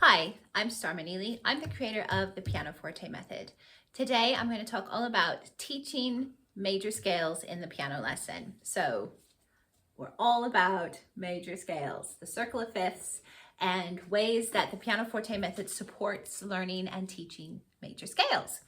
Hi, I'm Star Manili. I'm the creator of the PianoForte method. Today I'm going to talk all about teaching major scales in the piano lesson. So we're all about major scales, the circle of fifths, and ways that the PianoForte method supports learning and teaching major scales.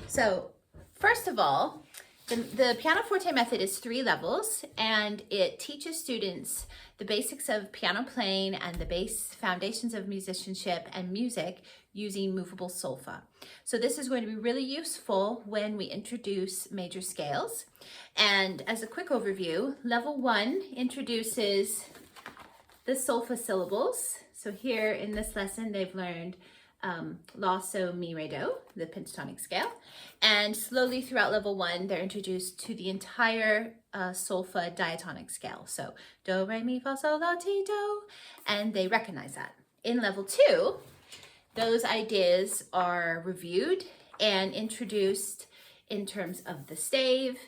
So first of all, the PianoForte method is 3 levels, and it teaches students the basics of piano playing and the base foundations of musicianship and music using Moveable Solfa. So this is going to be really useful when we introduce major scales. And as a quick overview, level 1 introduces the solfa syllables. So here in this lesson, they've learned La, So, Mi, Re, Do, the pentatonic scale. And slowly throughout level 1, they're introduced to the entire solfa diatonic scale. So Do, Re, Mi, Fa, Sol, La, Ti, Do, and they recognize that. In level 2, those ideas are reviewed and introduced in terms of the stave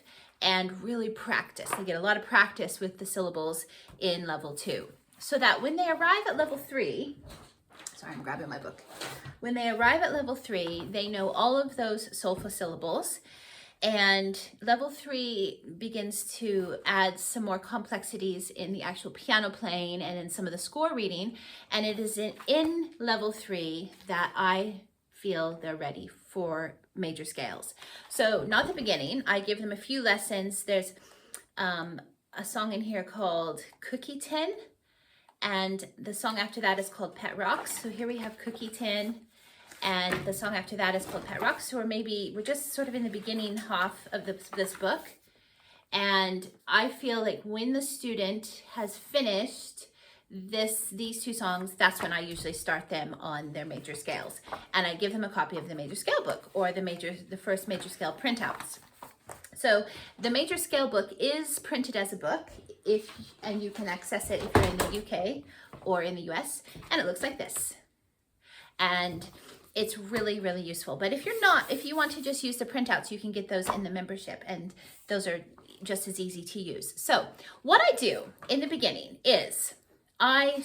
and really practice. They get a lot of practice with the syllables in level 2. So that when they arrive at level 3, sorry, I'm grabbing my book. When they arrive at level 3, they know all of those solfa syllables, and level 3 begins to add some more complexities in the actual piano playing and in some of the score reading, and it is in level 3 that I feel they're ready for major scales. So not the beginning, I give them a few lessons. There's a song in here called Cookie Tin, and the song after that is called Pet Rocks. So here we have Cookie Tin, and the song after that is called Pet Rocks. So we're just sort of in the beginning half of this book. And I feel like when the student has finished these 2 songs, that's when I usually start them on their major scales. And I give them a copy of the major scale book or the first major scale printouts. So the major scale book is printed as a book, and you can access it if you're in the UK or in the US, and it looks like this. And it's really, really useful. But if you want to just use the printouts, you can get those in the membership, and those are just as easy to use. So what I do in the beginning is I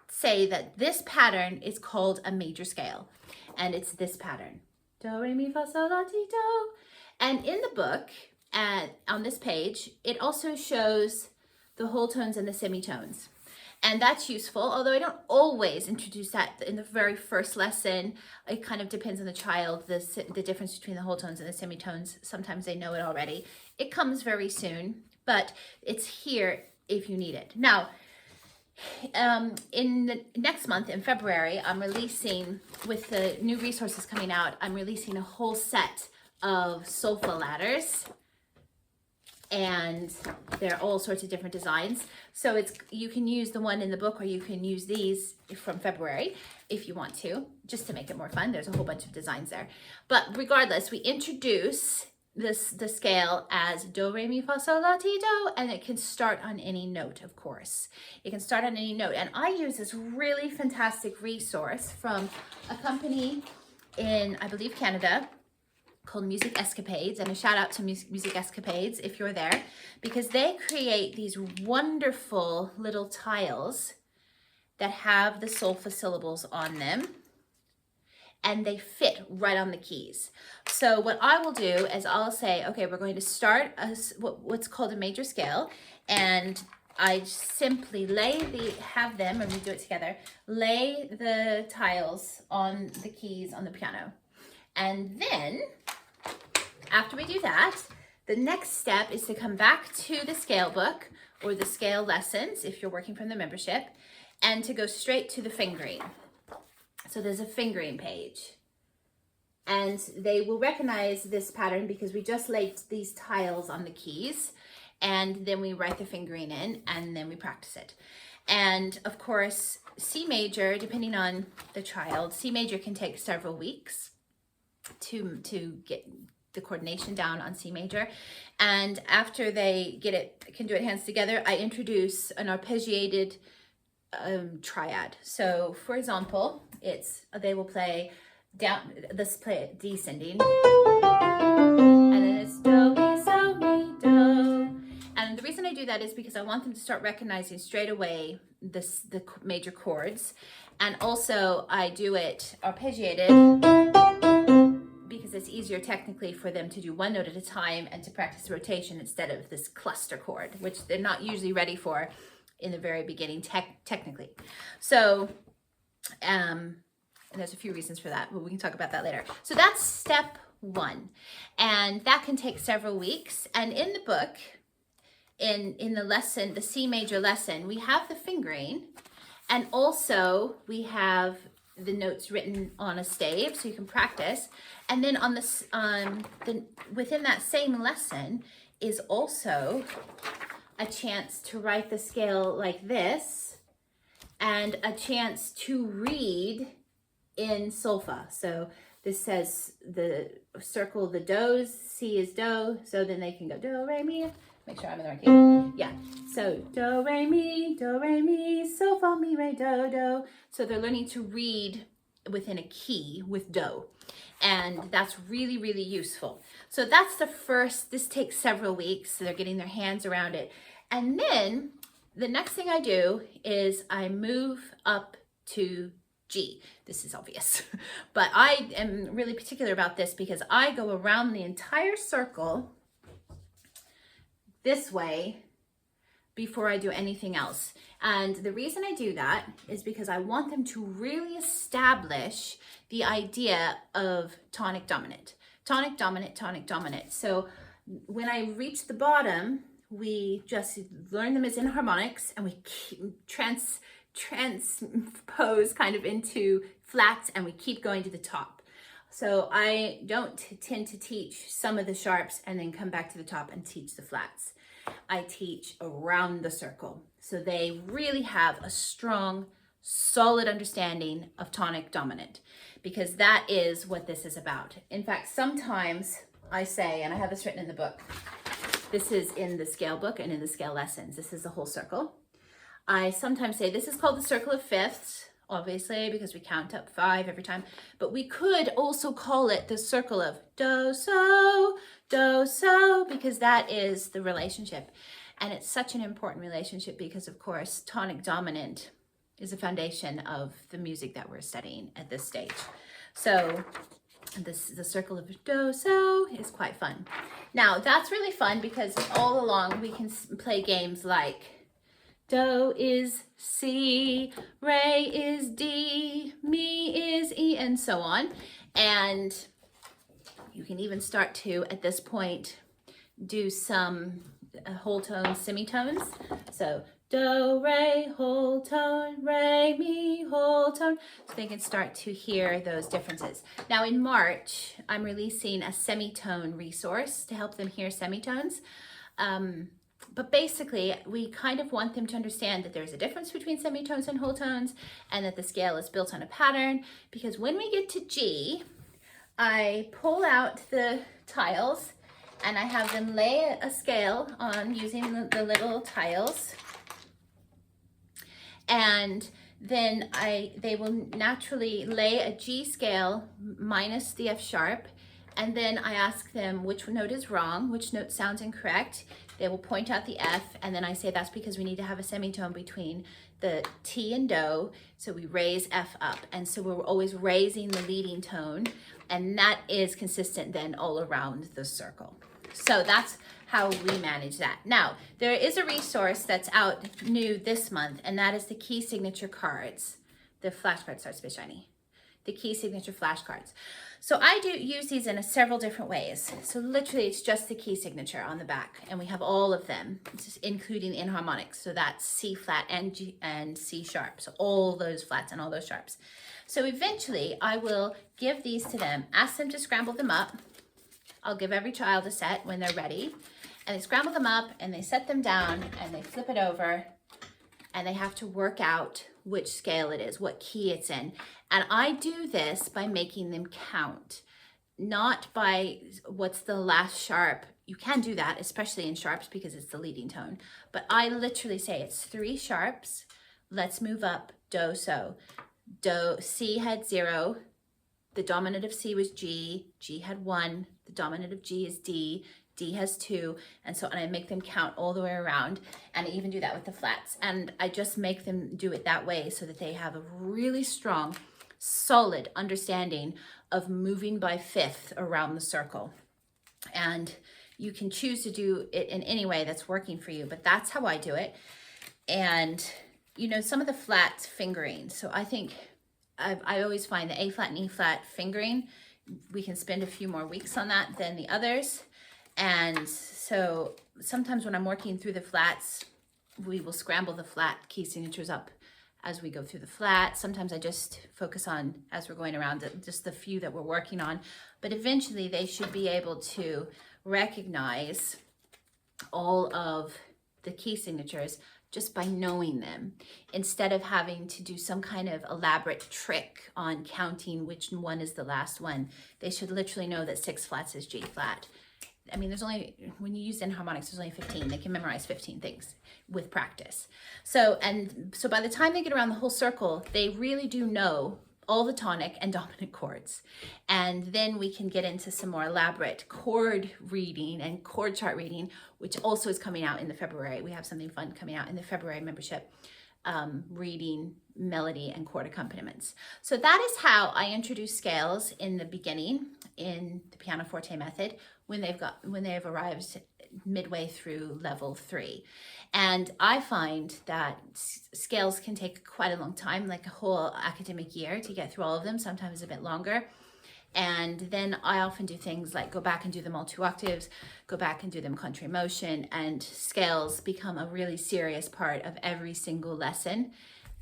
say that this pattern is called a major scale, and it's this pattern. Do, Re, Mi, Fa, Sol, La, Ti, Do. And in the book, on this page, it also shows the whole tones and the semitones. And that's useful, although I don't always introduce that in the very first lesson. It kind of depends on the child, the difference between the whole tones and the semitones. Sometimes they know it already. It comes very soon, but it's here if you need it. Now, in the next month, in February, I'm releasing, with the new resources coming out, I'm releasing a whole set of solfa ladders, and there are all sorts of different designs. So you can use the one in the book, or you can use these from February if you want to, just to make it more fun. There's a whole bunch of designs there. But regardless, we introduce the scale as Do, Re, Mi, Fa, Sol, La, Ti, Do, and it can start on any note, of course. It can start on any note. And I use this really fantastic resource from a company in, I believe, Canada, called Music Escapades, and a shout out to Music Escapades if you're there, because they create these wonderful little tiles that have the solfa syllables on them, and they fit right on the keys. So what I will do is I'll say, okay, we're going to start what's called a major scale, and I simply have them, and we do it together, lay the tiles on the keys on the piano. And then, after we do that, the next step is to come back to the scale book or the scale lessons, if you're working from the membership, and to go straight to the fingering. So there's a fingering page. And they will recognize this pattern because we just laid these tiles on the keys, and then we write the fingering in, and then we practice it. And of course, C major, depending on the child, C major can take several weeks to get the coordination down on C major. And after they can do it hands together, I introduce an arpeggiated triad. So for example, they will play down, let's play it descending, and then it's Do, Mi, So, Mi, Do. And the reason reason I do that is because I want them to start recognizing straight away the major chords. And also I do it arpeggiated because it's easier technically for them to do one note at a time and to practice rotation instead of this cluster chord, which they're not usually ready for in the very beginning technically. So, and there's a few reasons for that, but we can talk about that later. So that's step one. And that can take several weeks. And in the book, in the lesson, the C major lesson, we have the fingering, and also we have the notes written on a stave so you can practice. And then on this, within that same lesson is also a chance to write the scale like this and a chance to read in solfa. So this says the circle the do's, C is do, so then they can go do, re, mi. Make sure I'm in the right key. Yeah, so do, re, mi, so, fa, mi, re, do, do. So they're learning to read within a key with do. And that's really, really useful. So that's the first, this takes several weeks. So they're getting their hands around it. And then the next thing I do is I move up to G. This is obvious, but I am really particular about this because I go around the entire circle this way before I do anything else. And the reason I do that is because I want them to really establish the idea of tonic dominant. Tonic dominant, tonic dominant. So when I reach the bottom, we just learn them as enharmonics and we transpose kind of into flats and we keep going to the top. So I don't tend to teach some of the sharps and then come back to the top and teach the flats. I teach around the circle. So they really have a strong, solid understanding of tonic dominant because that is what this is about. In fact, sometimes I say, and I have this written in the book, this is in the scale book and in the scale lessons, this is the whole circle. I sometimes say this is called the circle of fifths, obviously, because we count up 5 every time, but we could also call it the circle of do, so, because that is the relationship. And it's such an important relationship because, of course, tonic dominant is the foundation of the music that we're studying at this stage. So the circle of do, so is quite fun. Now, that's really fun because all along we can play games like do is C, re is D, mi is E, and so on. And you can even start to, at this point, do some whole tone semitones. So do, re, whole tone, re, mi, whole tone. So they can start to hear those differences. Now in March, I'm releasing a semitone resource to help them hear semitones. But basically, we kind of want them to understand that there's a difference between semitones and whole tones and that the scale is built on a pattern. Because when we get to G, I pull out the tiles and I have them lay a scale on using the little tiles. And then they will naturally lay a G scale minus the F sharp. And then I ask them which note is wrong, which note sounds incorrect. They will point out the F, and then I say that's because we need to have a semitone between the T and do, so we raise F up. And so we're always raising the leading tone, and that is consistent then all around the circle. So that's how we manage that. Now, there is a resource that's out new this month, and that is the key signature cards. The flashcards, sorry, it's a bit shiny. The key signature flashcards. So I do use these in several different ways. So literally it's just the key signature on the back, and we have all of them, including enharmonics. So that's C flat and G and C sharp. So all those flats and all those sharps. So eventually I will give these to them, ask them to scramble them up. I'll give every child a set when they're ready, and they scramble them up and they set them down and they flip it over and they have to work out which scale it is, what key it's in. And I do this by making them count, not by what's the last sharp. You can do that, especially in sharps because it's the leading tone. But I literally say it's 3 sharps. Let's move up, do, so. Do, C had 0. The dominant of C was G. G had 1. The dominant of G is D. D has 2, and so on. I make them count all the way around, and I even do that with the flats. And I just make them do it that way so that they have a really strong, solid understanding of moving by fifth around the circle. And you can choose to do it in any way that's working for you, but that's how I do it. And you know, some of the flat fingering, so I think I always find the A flat and E flat fingering, we can spend a few more weeks on that than the others. And so sometimes when I'm working through the flats, we will scramble the flat key signatures up as we go through the flat. Sometimes I just focus on, as we're going around, just the few that we're working on. But eventually they should be able to recognize all of the key signatures just by knowing them, instead of having to do some kind of elaborate trick on counting which one is the last one. They should literally know that 6 flats is G flat. I mean, there's only, when you use enharmonics, there's only 15. They can memorize 15 things with practice. So by the time they get around the whole circle, they really do know all the tonic and dominant chords. And then we can get into some more elaborate chord reading and chord chart reading, which also is coming out in the February. We have something fun coming out in the February membership, reading nemelody and chord accompaniments. So that is how I introduce scales in the beginning in the PianoForte method when they've arrived midway through level 3. And I find that scales can take quite a long time, like a whole academic year to get through all of them, sometimes a bit longer. And then I often do things like go back and do them all 2 octaves, go back and do them contra motion, and scales become a really serious part of every single lesson,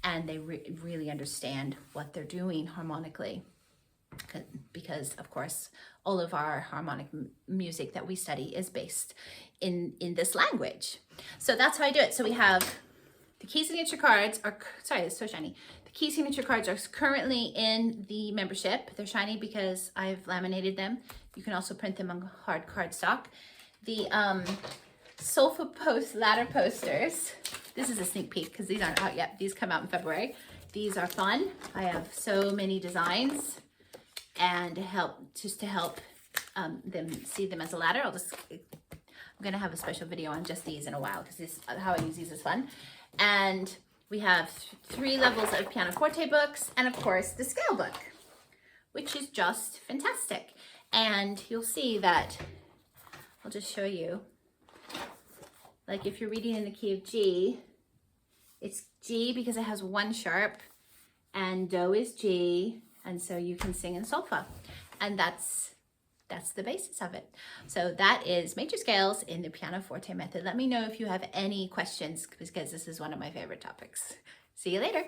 and they really understand what they're doing harmonically. Because of course all of our harmonic music that we study is based in this language. So that's how I do it. So we have the key signature cards are, sorry, it's so shiny. The key signature cards are currently in the membership. They're shiny because I've laminated them. You can also print them on hard cardstock. The Solfa ladder posters. This is a sneak peek because these aren't out yet. These come out in February. These are fun. I have so many designs, and to help them see them as a ladder, I'm gonna have a special video on just these in a while, because how I use these is fun. And we have 3 levels of PianoForte books, and of course the scale book, which is just fantastic. And you'll see that, I'll just show you, like if you're reading in the key of G, it's G because it has 1 sharp, and Do is G, and so you can sing in Solfa, and that's the basis of it. So that is major scales in the PianoForte method. Let me know if you have any questions, because this is one of my favorite topics. See you later.